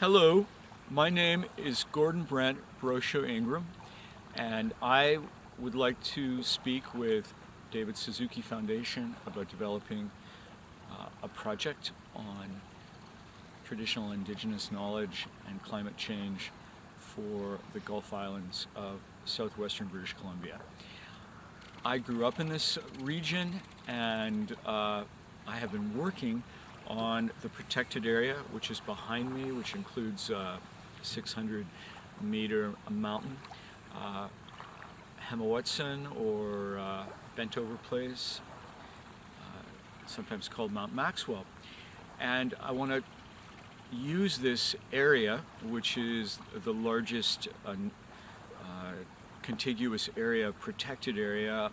Hello, my name is Gordon Brent Brochu-Ingram, and I would like to speak with David Suzuki Foundation about developing a project on traditional indigenous knowledge and climate change for the Gulf Islands of southwestern British Columbia. I grew up in this region, and I have been working on the protected area, which is behind me, which includes 600-meter mountain, Hul'qumi'num, or bent over place, sometimes called Mount Maxwell. And I want to use this area, which is the largest contiguous area, protected area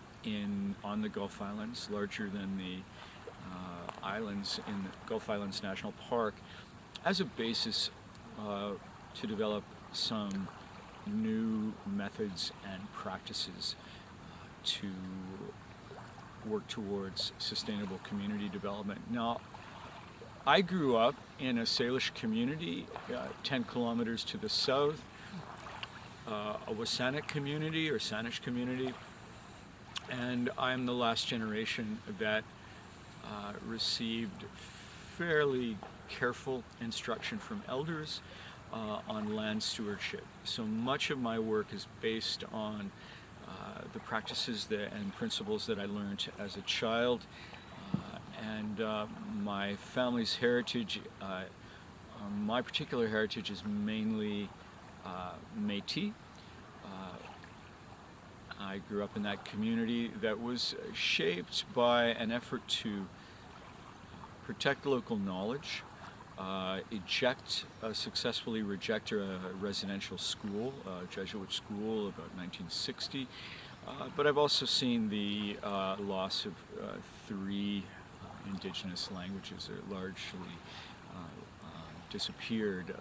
on the Gulf Islands, larger than the islands in the Gulf Islands National Park, as a basis to develop some new methods and practices to work towards sustainable community development. Now, I grew up in a Salish community 10 kilometers to the south, a Wasanic community or Sanish community, and I'm the last generation that received fairly careful instruction from elders on land stewardship. So much of my work is based on the practices and principles that I learned as a child, and my family's heritage, my particular heritage is mainly Métis. I grew up in that community that was shaped by an effort to protect local knowledge, successfully reject a residential school, a Jesuit school about 1960. But I've also seen the loss of 3 indigenous languages that largely disappeared.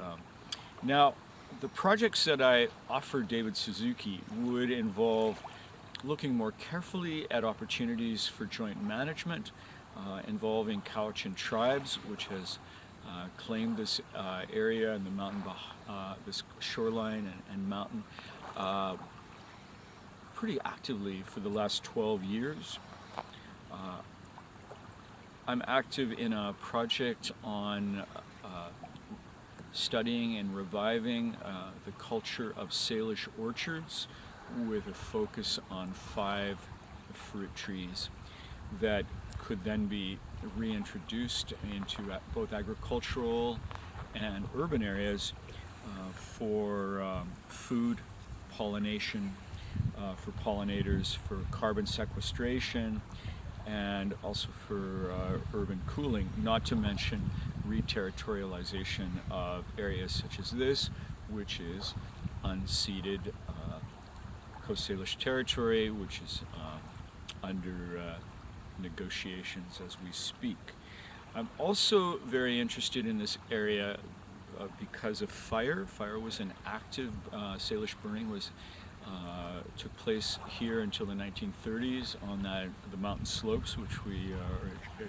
Now, the projects that I offered David Suzuki would involve looking more carefully at opportunities for joint management involving Cowichan tribes, which has claimed this area and the mountain, this shoreline and mountain pretty actively for the last 12 years. I'm active in a project on studying and reviving the culture of Salish orchards with a focus on 5 fruit trees that could then be reintroduced into both agricultural and urban areas for food, pollination, for pollinators, for carbon sequestration, and also for urban cooling, not to mention reterritorialization of areas such as this, which is unceded Coast Salish territory, which is under negotiations as we speak. I'm also very interested in this area because of fire. Fire was an active, Salish burning took place here until the 1930s on the mountain slopes, which we are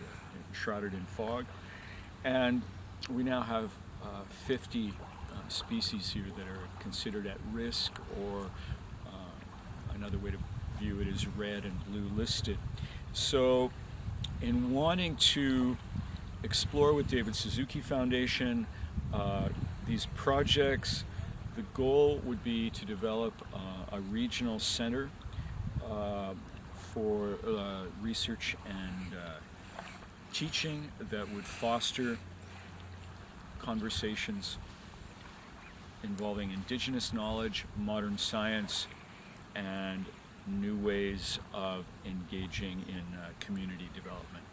shrouded in fog. And we now have 50 species here that are considered at risk, or another way to view it is red and blue listed. So in wanting to explore with David Suzuki Foundation these projects, the goal would be to develop a regional center for research and teaching that would foster conversations involving indigenous knowledge, modern science, and new ways of engaging in community development.